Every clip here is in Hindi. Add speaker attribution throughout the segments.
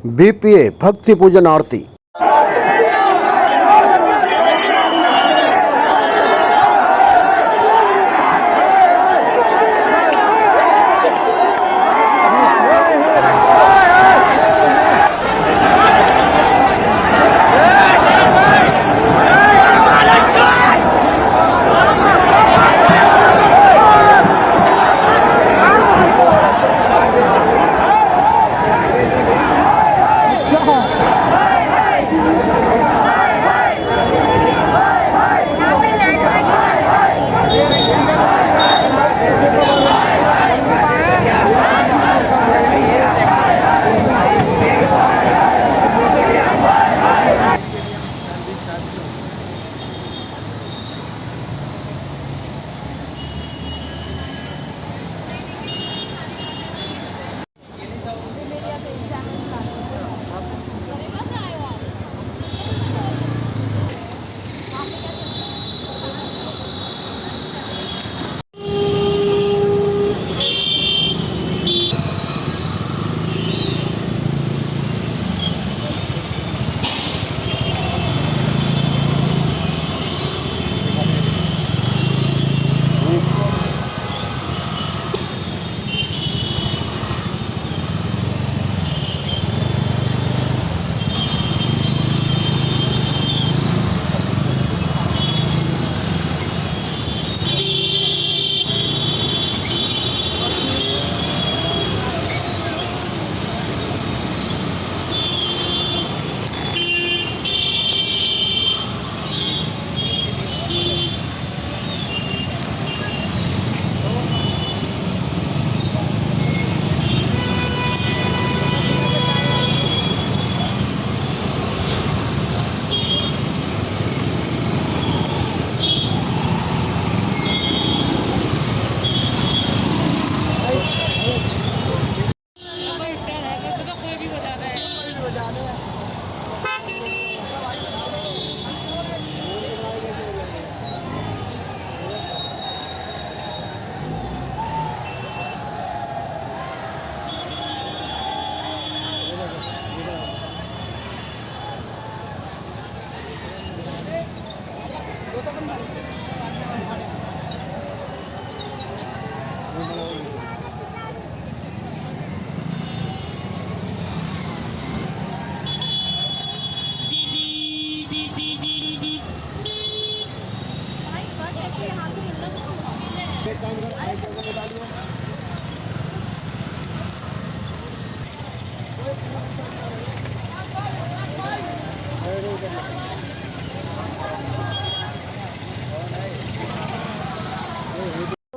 Speaker 1: बीपीए भक्ति पूजन आरती।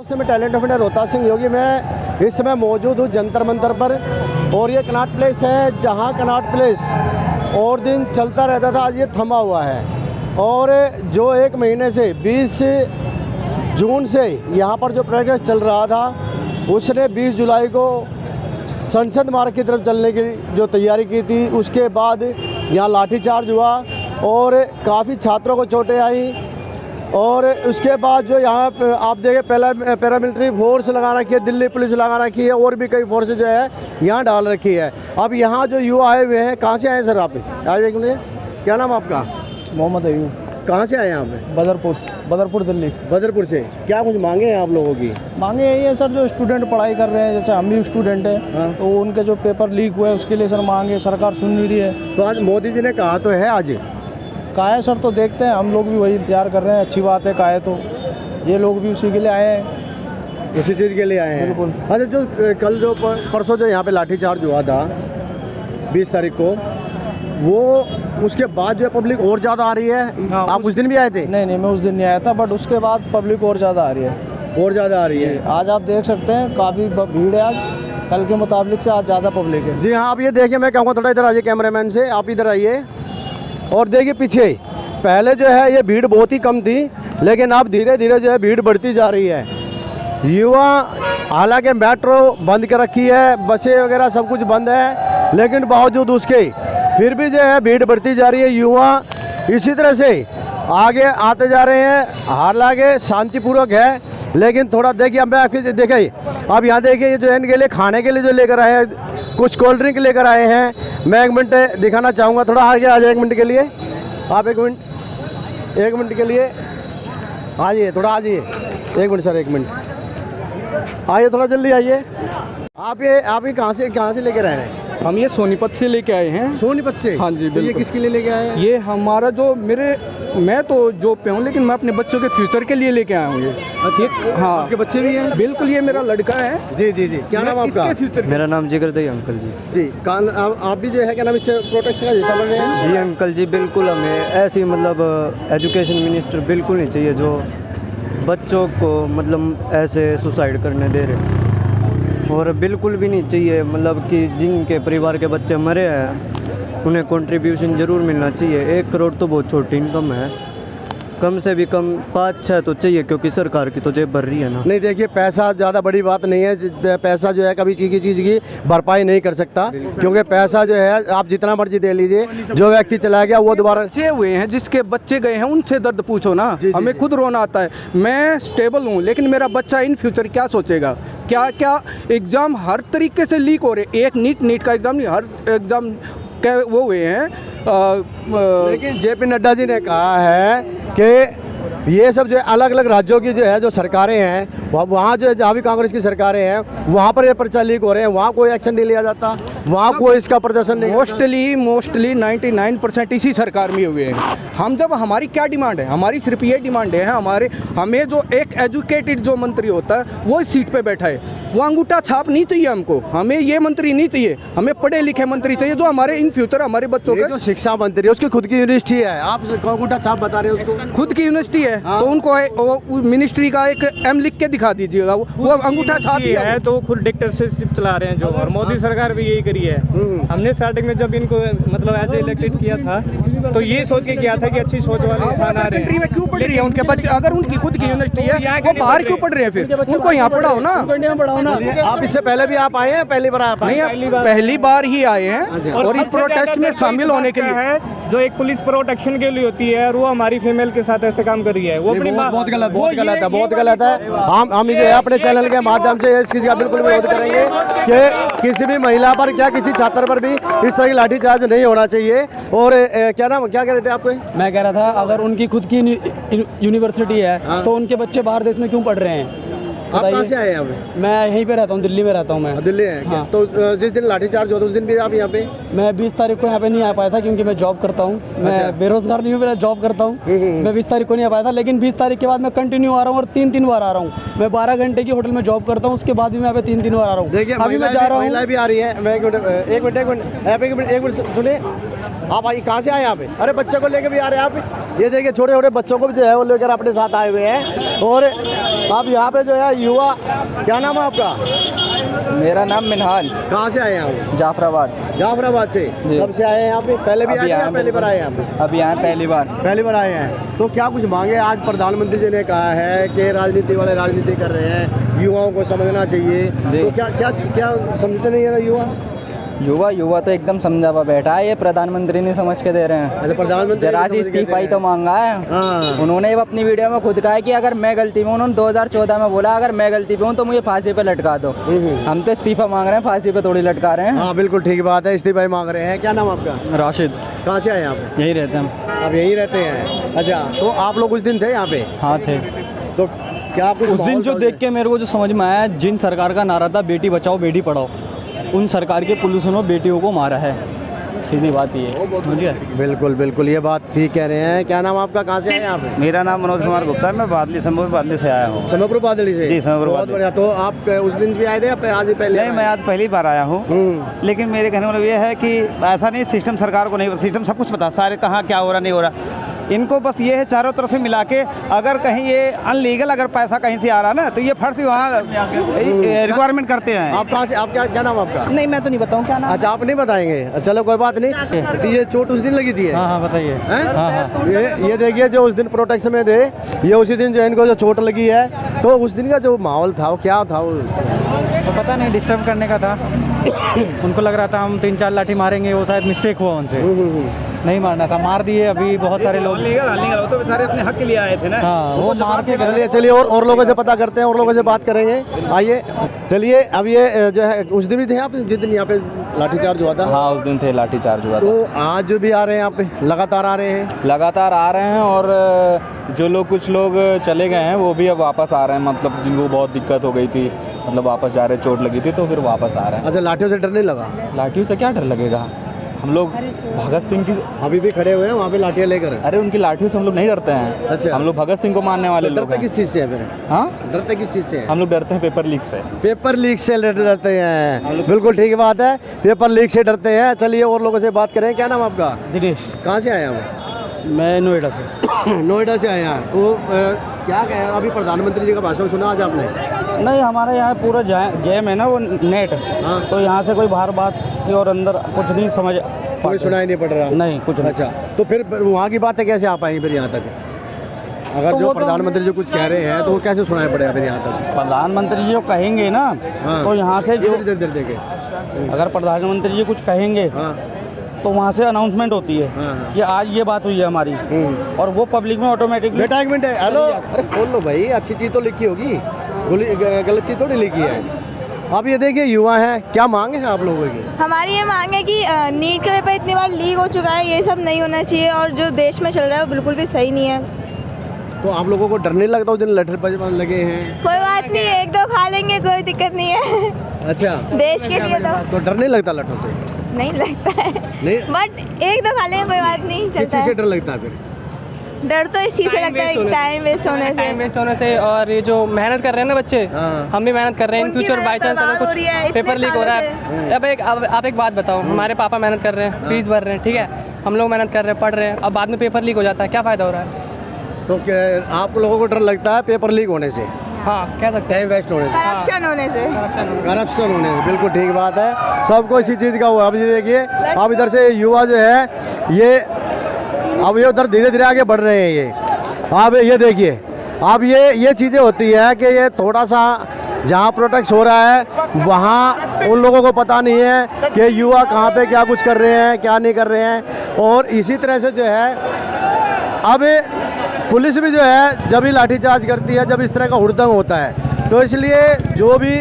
Speaker 1: मैं talent of India Rohtas Singh Yogi. मैं इस समय मौजूद हूँ जंतर मंतर पर और ये कनॉट प्लेस है, जहाँ कनॉट प्लेस और दिन चलता रहता था, आज ये थमा हुआ है। और जो एक महीने से 20 जून से यहाँ पर जो प्रोग्रेस चल रहा था, उसने 20 जुलाई को संसद मार्ग की तरफ चलने की जो तैयारी की थी, उसके बाद यहाँ लाठीचार्ज हुआ और काफ़ी छात्रों को चोटें आई। और उसके बाद जो यहाँ आप देखें, पहला पैरामिलिट्री फोर्स लगा रखी है, दिल्ली पुलिस लगा रखी है और भी कई फोर्स जो है यहाँ डाल रखी है। अब यहाँ जो युवा आए हुए हैं, कहाँ से आए सर आप? आए एक मिनट, क्या नाम आपका?
Speaker 2: मोहम्मद अयूब।
Speaker 1: कहाँ से आए यहाँ पे?
Speaker 2: बदरपुर दिल्ली।
Speaker 1: बदरपुर से। क्या कुछ मांगे हैं आप लोगों की?
Speaker 2: मांगे यही है सर, जो स्टूडेंट पढ़ाई कर रहे हैं, जैसे हम भी स्टूडेंट हैं।
Speaker 1: हाँ।
Speaker 2: तो उनके जो पेपर लीक हुए उसके लिए सर मांगे, सरकार सुन नहीं रही है।
Speaker 1: तो आज मोदी जी ने कहा तो है, आज
Speaker 2: कहा है सर, तो देखते हैं, हम लोग भी वही इंतजार कर रहे हैं। अच्छी बात है, कहा है तो ये लोग भी उसी के लिए आए हैं,
Speaker 1: उसी चीज़ के लिए आए हैं।
Speaker 2: बिल्कुल।
Speaker 1: अच्छा, जो कल जो परसों जो यहाँ पे लाठीचार्ज हुआ था 20 तारीख को, वो उसके बाद जो पब्लिक और ज़्यादा आ रही है।
Speaker 2: हाँ,
Speaker 1: आप उस दिन भी आए थे?
Speaker 2: नहीं, मैं उस दिन नहीं आया था, बट उसके बाद पब्लिक और ज़्यादा आ रही है।
Speaker 1: और ज़्यादा आ रही है।
Speaker 2: आज आप देख सकते हैं, काफ़ी भीड़ है। आज कल के मुताबिक से आज ज़्यादा पब्लिक है।
Speaker 1: जी हाँ, आप ये देखिए, मैं कहूँगा थोड़ा इधर आइए कैमरामैन से, आप इधर आइए और देखिए पीछे। पहले जो है ये भीड़ बहुत ही कम थी, लेकिन अब धीरे धीरे जो है भीड़ बढ़ती जा रही है। युवा, हालांकि मेट्रो बंद कर रखी है, बसें वगैरह सब कुछ बंद है, लेकिन बावजूद उसके फिर भी जो है भीड़ बढ़ती जा रही है। युवा इसी तरह से आगे आते जा रहे हैं। हालांकि शांतिपूर्वक है, लेकिन थोड़ा देखिए, अब मैं आपके देखिए, अब यहाँ देखिए, ये जो है इनके लिए खाने के लिए जो लेकर आए हैं कुछ कोल्ड ड्रिंक लेकर आए हैं। मैं 1 मिनट दिखाना चाहूँगा, थोड़ा आगे आ जाए 1 मिनट के लिए। आप 1 मिनट के लिए आ जाइए, थोड़ा आ जाइए। 1 मिनट सर, 1 मिनट आइए, थोड़ा जल्दी आइए। आप ये कहाँ से लेकर आए हैं?
Speaker 2: हम ये सोनीपत से लेके आए हैं।
Speaker 1: सोनीपत से?
Speaker 2: हाँ जी,
Speaker 1: तो ये
Speaker 2: बिल्कुल।
Speaker 1: किसके लिए लेके आए हैं?
Speaker 2: ये हमारा जो मैं तो जॉब पे हूँ, लेकिन मैं अपने बच्चों के फ्यूचर के लिए लेके आया हूँ ये।
Speaker 1: अच्छा,
Speaker 2: हाँ,
Speaker 1: आपके बच्चे भी हैं?
Speaker 2: बिल्कुल, ये मेरा लड़का है।
Speaker 1: जी जी जी। क्या नाम
Speaker 2: मैं
Speaker 1: आपका?
Speaker 2: इसके फ्यूचर
Speaker 3: मेरा नाम जिगर दई अंकल जी।
Speaker 1: जी, आप भी जो है क्या नाम इससे प्रोटेक्शन का हिस्सा बन रहे हैं?
Speaker 3: जी अंकल जी, बिल्कुल हमें ऐसी मतलब एजुकेशन मिनिस्टर बिल्कुल नहीं चाहिए जो बच्चों को मतलब ऐसे सुसाइड करने दे रहे, और बिल्कुल भी नहीं चाहिए मतलब कि जिनके परिवार के बच्चे मरे हैं उन्हें कंट्रीब्यूशन ज़रूर मिलना चाहिए। 1 करोड़ तो बहुत छोटी इनकम है, कम से भी कम 5-6 तो चाहिए, क्योंकि सरकार की तो जेब भर रही है ना।
Speaker 1: नहीं, देखिए पैसा ज़्यादा बड़ी बात नहीं है। पैसा जो है कभी चीज़ की भरपाई नहीं कर सकता, क्योंकि पैसा जो है आप जितना मर्जी दे लीजिए, जो व्यक्ति चला गया वो दोबारा।
Speaker 2: बच्चे हुए हैं, जिसके बच्चे गए हैं उनसे दर्द पूछो ना।
Speaker 1: जी,
Speaker 2: हमें
Speaker 1: जी।
Speaker 2: खुद रोना आता है। मैं स्टेबल हूँ, लेकिन मेरा बच्चा इन फ्यूचर क्या सोचेगा? क्या एग्ज़ाम हर तरीके से लीक हो रहे। एक नीट का एग्ज़ाम नहीं, हर एग्ज़ाम के वो हुए हैं।
Speaker 1: लेकिन JP नड्डा जी ने कहा है कि ये सब जो है अलग अलग राज्यों की जो है जो सरकारें हैं, वहाँ जो है जहाँ भी कांग्रेस की सरकारें हैं वहाँ पर ये पर्चा लीक हो रहे हैं, वहाँ कोई एक्शन नहीं लिया जाता, वहाँ कोई इसका प्रदर्शन नहीं होता।
Speaker 2: मोस्टली 99% इसी सरकार में हुए हैं। हम जब हमारी क्या डिमांड है? हमारी सिर्फ ये डिमांड है, हमें जो एक एजुकेटेड जो मंत्री होता है वो इस सीट पे बैठा है, वो अंगूठा छाप नहीं चाहिए हमको। हमें ये मंत्री नहीं चाहिए, हमें पढ़े लिखे मंत्री चाहिए जो हमारे इन फ्यूचर हमारे बच्चों
Speaker 1: ये
Speaker 2: के।
Speaker 1: जो शिक्षा मंत्री है उसकी खुद की यूनिवर्सिटी है, आप अंगूठा छाप बता रहे हैं उसको?
Speaker 2: खुद की यूनिवर्सिटी है,
Speaker 1: हाँ।
Speaker 2: तो उनको मिनिस्ट्री का एक M लिख के दिखा दीजिएगा, वो अंगूठा छाप
Speaker 4: ही है, तो वो खुद डिक्टेटरशिप चला रहे हैं जो, और मोदी सरकार भी यही करी है। हमने स्टार्टिंग में जब इनको मतलब एज इलेक्टेड किया था तो ये सोच के किया था कि अच्छी सोच वाले इंसान आ रहे
Speaker 2: कंट्री में
Speaker 4: हैं।
Speaker 2: क्यों पढ़ रही है उनके बच्चे? अगर उनकी खुद की यूनिवर्सिटी है, वो बाहर क्यों पढ़ रहे हैं? फिर उनको यहाँ पढ़ाओ ना।
Speaker 1: आप इससे पहले भी आप आए हैं? पहली बार आप आए हैं?
Speaker 2: नहीं, पहली बार ही आए हैं, और इस
Speaker 4: सबसे
Speaker 2: प्रोटेस्ट
Speaker 4: ज्यादा
Speaker 2: में
Speaker 4: तो
Speaker 2: शामिल होने के लिए
Speaker 4: है जो एक पुलिस प्रोटेक्शन के लिए होती है, और वो हमारी फीमेल के साथ ऐसे काम कर रही है। वो अपनी
Speaker 1: बहुत गलत है। हम ये अपने चैनल के माध्यम से इस चीज़ का बिल्कुल विरोध करेंगे कि किसी भी महिला पर क्या किसी छात्र पर भी इस तरह की लाठीचार्ज नहीं होना चाहिए। और क्या कह रहे थे आपको?
Speaker 5: मैं कह रहा था, अगर उनकी खुद की यूनिवर्सिटी है
Speaker 1: हाँ।
Speaker 5: तो उनके बच्चे बाहर देश में क्यों पढ़ रहे हैं?
Speaker 1: आप कहाँ से
Speaker 5: बताइए।
Speaker 1: आए हैं? आप
Speaker 5: मैं यहीं पे रहता हूँ, दिल्ली में रहता हूँ मैं।
Speaker 1: दिल्ली हैं क्या?
Speaker 5: हाँ।
Speaker 1: तो जिस दिन लाठीचार्ज हुआ था उस दिन भी आप यहाँ पे?
Speaker 5: मैं 20 तारीख को यहाँ पे नहीं आ पाया था, क्योंकि मैं जॉब करता हूँ। मैं
Speaker 1: अच्छा।
Speaker 5: बेरोजगार नहीं हूँ, मैं जॉब करता हूँ। मैं 20 तारीख को नहीं आ पाया था, लेकिन 20 तारीख के बाद मैं कंटिन्यू आ रहा हूँ, और 3 बार आ रहा हूँ। मैं 12 घंटे की होटल में जॉब करता हूँ, उसके बाद भी मैं यहाँ पे 3 बार आ रहा हूँ।
Speaker 1: देखिए
Speaker 5: अभी मैं जा रहा हूँ।
Speaker 1: महिलाएं भी आ रही है। मैं एक मिनट सुनिए। आप आइए, कहाँ से आए यहाँ पे? अरे बच्चे को लेकर भी आ रहे हैं आप? ये देखिए छोटे छोटे बच्चों को भी जो है वो लेकर अपने साथ आए हुए हैं। और आप यहाँ पे जो है युवा, क्या नाम है आपका?
Speaker 5: मेरा नाम मिनहाल,
Speaker 1: कहाँ से आए हैं आप? जाफराबाद से।
Speaker 5: जी।
Speaker 1: कब से आए हैं यहाँ पे? पहले भी आए थे या पहली बार आए हैं यहाँ पे?
Speaker 5: अभी यहाँ पहली बार।
Speaker 1: पहली बार आए हैं। तो क्या कुछ मांगे? आज प्रधानमंत्री जी ने कहा है कि राजनीति वाले राजनीति कर रहे हैं, युवाओं को समझना चाहिए।
Speaker 5: जी।
Speaker 1: तो क्या समझते नहीं है ना
Speaker 5: युवा तो एकदम समझा हुआ बैठा है, ये प्रधानमंत्री नहीं समझ के दे रहे हैं।
Speaker 1: अच्छा, प्रधानमंत्री
Speaker 5: जरा सी
Speaker 1: समझ के दे
Speaker 5: इस्तीफा ही
Speaker 1: रहे
Speaker 5: तो
Speaker 1: हैं।
Speaker 5: मांगा है।
Speaker 1: हाँ।
Speaker 5: उन्होंने अपनी वीडियो में खुद कहा है कि अगर मैं गलती में, उन्होंने 2014 में बोला अगर मैं गलती पे हूँ तो मुझे फांसी पे लटका दो। हम तो इस्तीफा मांग रहे हैं, फांसी पे थोड़ी लटका रहे हैं।
Speaker 1: हाँ बिल्कुल ठीक बात है, इस्तीफा ही मांग रहे हैं। क्या नाम आपका?
Speaker 5: राशिद,
Speaker 1: कहाँ से आए आप?
Speaker 5: यही रहते हैं।
Speaker 1: आप यहीं रहते हैं? अच्छा, तो आप लोग उस दिन थे यहाँ पे?
Speaker 5: हाँ थे।
Speaker 1: तो क्या कुछ
Speaker 6: उस दिन जो देख के मेरे को जो समझ में आया, जिन सरकार का नारा था बेटी बचाओ बेटी पढ़ाओ, उन सरकार के पुलिसों ने बेटियों को मारा है। सीधी बात ये है, समझ गए?
Speaker 1: बिल्कुल ये बात ठीक कह रहे हैं। क्या नाम आपका? कहाँ से आए यहाँ पे?
Speaker 3: मेरा नाम मनोज कुमार गुप्ता है, मैं बादली से आया हूँ।
Speaker 1: समयपुर बादली से?
Speaker 3: जी, समयपुर
Speaker 1: बहुत
Speaker 3: बादली।
Speaker 1: बढ़िया। तो आप उस दिन भी आए थे या आज ही पहले?
Speaker 3: नहीं, मैं आज पहली बार आया हूँ। लेकिन मेरे कहने वाला ये है कि ऐसा नहीं, सिस्टम सरकार को नहीं, सिस्टम सब कुछ पता, सारे कहाँ क्या हो रहा नहीं हो रहा। इनको बस ये है चारों तरफ से मिला के, अगर कहीं ये अनलीगल अगर पैसा कहीं से आ रहा ना तो ये फट से वहाँ रिक्वायरमेंट करते हैं।
Speaker 1: आप कहाँ से? आप क्या नाम आपका?
Speaker 5: नहीं, मैं तो नहीं बताऊँ क्या नाम।
Speaker 1: अच्छा, आप नहीं बताएंगे? चलो कोई बात नहीं। तो ये चोट उस दिन लगी थी?
Speaker 6: हाँ बताइए।
Speaker 1: हैं? ये देखिए जो उस दिन प्रोटेक्शन में थे, ये उसी दिन जो इनको जो चोट लगी है, तो उस दिन का जो माहौल था वो क्या था? वो
Speaker 6: तो पता नहीं, डिस्टर्ब करने का था। उनको लग रहा था हम 3-4 लाठी मारेंगे, वो शायद मिस्टेक हुआ उनसे, नहीं मारना था, मार दिए। अभी बहुत सारे लोग
Speaker 3: अनलीगल तो बेचारे अपने हक के लिए आए थे ना।
Speaker 6: हाँ, वो मार के
Speaker 1: चलिए और लोगों से पता करते हैं, और लोगों से बात करेंगे। आइए चलिए। अब ये जो है उस दिन भी थे आप जिस दिन यहाँ पे लाठीचार्ज हुआ था?
Speaker 7: हाँ उस दिन थे, लाठीचार्ज हुआ था।
Speaker 1: तो आज जो भी आ रहे हैं यहाँ पे, लगातार आ रहे हैं?
Speaker 7: लगातार आ रहे हैं, और जो लोग कुछ लोग चले गए हैं वो भी अब वापस आ रहे हैं, मतलब जिनको बहुत दिक्कत हो गई थी, मतलब वापस जा रहे, चोट लगी थी तो फिर वापस आ रहे हैं।
Speaker 1: अच्छा, लाठियों से डर नहीं लगा?
Speaker 7: लाठियों से क्या डर लगेगा, हम लोग भगत सिंह की,
Speaker 1: अभी भी खड़े हुए हैं वहाँ पे लाठियाँ लेकर?
Speaker 7: अरे उनकी लाठियों से हम लोग नहीं डरते हैं।
Speaker 1: अच्छा।
Speaker 7: हम लोग भगत सिंह को मानने वाले लोग
Speaker 1: डरते
Speaker 7: हैं।
Speaker 1: किस चीज़ से है फिर?
Speaker 7: हाँ,
Speaker 1: डरते किस चीज़ से है?
Speaker 7: हम लोग डरते हैं पेपर लीक से।
Speaker 1: पेपर लीक से डरते हैं, बिल्कुल ठीक बात है, पेपर लीक से डरते हैं। चलिए और लोगों से बात करें। क्या नाम आपका?
Speaker 5: दिनेश,
Speaker 1: कहाँ से आए हैं?
Speaker 5: मैं नोएडा से।
Speaker 1: नोएडा से आए हैं। तो क्या कहें, अभी प्रधानमंत्री जी का भाषण सुना आज आपने?
Speaker 5: नहीं, हमारे यहाँ पूरा जैम है ना वो नेट,
Speaker 1: हाँ।
Speaker 5: तो यहाँ से कोई बाहर बात की और अंदर कुछ नहीं समझ
Speaker 1: कोई सुनाई नहीं पड़ रहा?
Speaker 5: नहीं, कुछ नहीं।
Speaker 1: अच्छा, तो फिर वहाँ की बातें कैसे आ पाएंगी फिर यहाँ तक? अगर
Speaker 5: तो
Speaker 1: जो
Speaker 5: वो तो
Speaker 1: प्रधानमंत्री जी कुछ कह रहे हैं तो वो कैसे सुनाई पड़ेगा फिर यहाँ तक?
Speaker 5: प्रधानमंत्री जी जो कहेंगे ना,
Speaker 1: हाँ।
Speaker 5: तो यहाँ से जो
Speaker 1: इधर देखे।
Speaker 5: अगर प्रधानमंत्री जी कुछ कहेंगे
Speaker 1: हाँ
Speaker 5: तो वहाँ से अनाउंसमेंट होती है
Speaker 1: हाँ।
Speaker 5: कि आज ये बात हुई है हमारी, और वो पब्लिक में ऑटोमेटिकली।
Speaker 1: बेटा एक मिनट है, हेलो, अरे खोल लो भाई, अच्छी चीज़ तो लिखी होगी, गलत चीज़ थोड़ी लिखी है। अब ये देखिए युवा हैं, क्या मांग है आप लोगों की?
Speaker 8: हमारी ये मांग है कि नीट का पेपर इतनी बार लीक हो चुका है, ये सब नहीं होना चाहिए, और जो देश में चल रहा है वो बिल्कुल भी सही नहीं है।
Speaker 1: तो आप लोगों को डर नहीं लगता उस दिन लठर पर लगे हैं?
Speaker 8: कोई बात नहीं, एक दो खा लेंगे, कोई दिक्कत नहीं है।
Speaker 1: अच्छा,
Speaker 8: देश के लिए
Speaker 1: तो डर नहीं लगता लठों से?
Speaker 8: नहीं लगता है,
Speaker 1: नहीं,
Speaker 8: बट एक दो खा लेंगे, कोई बात नहीं,
Speaker 1: किस
Speaker 8: चलता
Speaker 1: चीज़ से
Speaker 8: है।
Speaker 1: डर लगता है फिर?
Speaker 8: डर तो इस चीज़ से लगता है, टाइम वेस्ट होने से।
Speaker 9: और ये जो मेहनत कर रहे हैं ना बच्चे,
Speaker 1: हाँ।
Speaker 9: हम भी मेहनत कर रहे हैं, इन
Speaker 8: उनकी
Speaker 9: फ्यूचर बाई
Speaker 8: मेहनत
Speaker 9: चांस अगर
Speaker 8: बर्बाद हो रही है
Speaker 9: कुछ
Speaker 8: इतने
Speaker 9: पेपर लीक हो रहा
Speaker 8: सालों
Speaker 9: है। अब आप एक बात बताओ, हमारे पापा मेहनत कर रहे हैं, फीस भर रहे हैं, ठीक है, हम लोग मेहनत कर रहे हैं, पढ़ रहे हैं, अब बाद में पेपर लीक हो जाता है, क्या फ़ायदा हो रहा है?
Speaker 1: तो क्या आप लोगों को डर लगता है पेपर लीक होने से,
Speaker 9: हाँ, कह सकते हैं,
Speaker 1: टाइम वेस्ट होने से,
Speaker 8: करप्शन होने से।
Speaker 1: करप्शन होने से? बिल्कुल ठीक बात है, सबको इसी चीज़ का हुआ। अब ये देखिए, अब इधर से युवा जो है ये, अब ये उधर धीरे धीरे आगे बढ़ रहे हैं ये। अब ये देखिए, अब ये चीज़ें होती है कि ये थोड़ा सा जहाँ प्रोटेक्ट हो रहा है वहाँ उन लोगों को पता नहीं है कि युवा कहाँ पे क्या कुछ कर रहे हैं, क्या नहीं कर रहे हैं। और इसी तरह से जो है अब पुलिस भी जो है जब भी लाठीचार्ज करती है, जब इस तरह का हुड़दंग होता है, तो इसलिए जो भी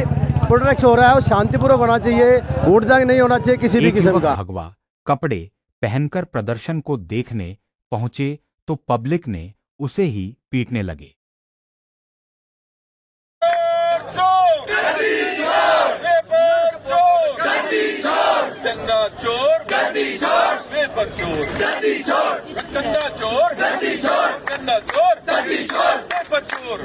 Speaker 1: प्रोटेक्ट हो रहा है वो शांतिपूर्वक होना चाहिए, हुड़दंग नहीं होना चाहिए किसी भी किस्म का।
Speaker 10: भगवा कपड़े पहनकर प्रदर्शन को देखने पहुंचे तो पब्लिक ने उसे ही पीटने लगे।
Speaker 11: चंदा चोर गद्दी छोड़, पेपर चोर गद्दी छोड़, चंदा चोर गद्दी छोड़, चंदा चोर गद्दी छोड़, पेपर चोर।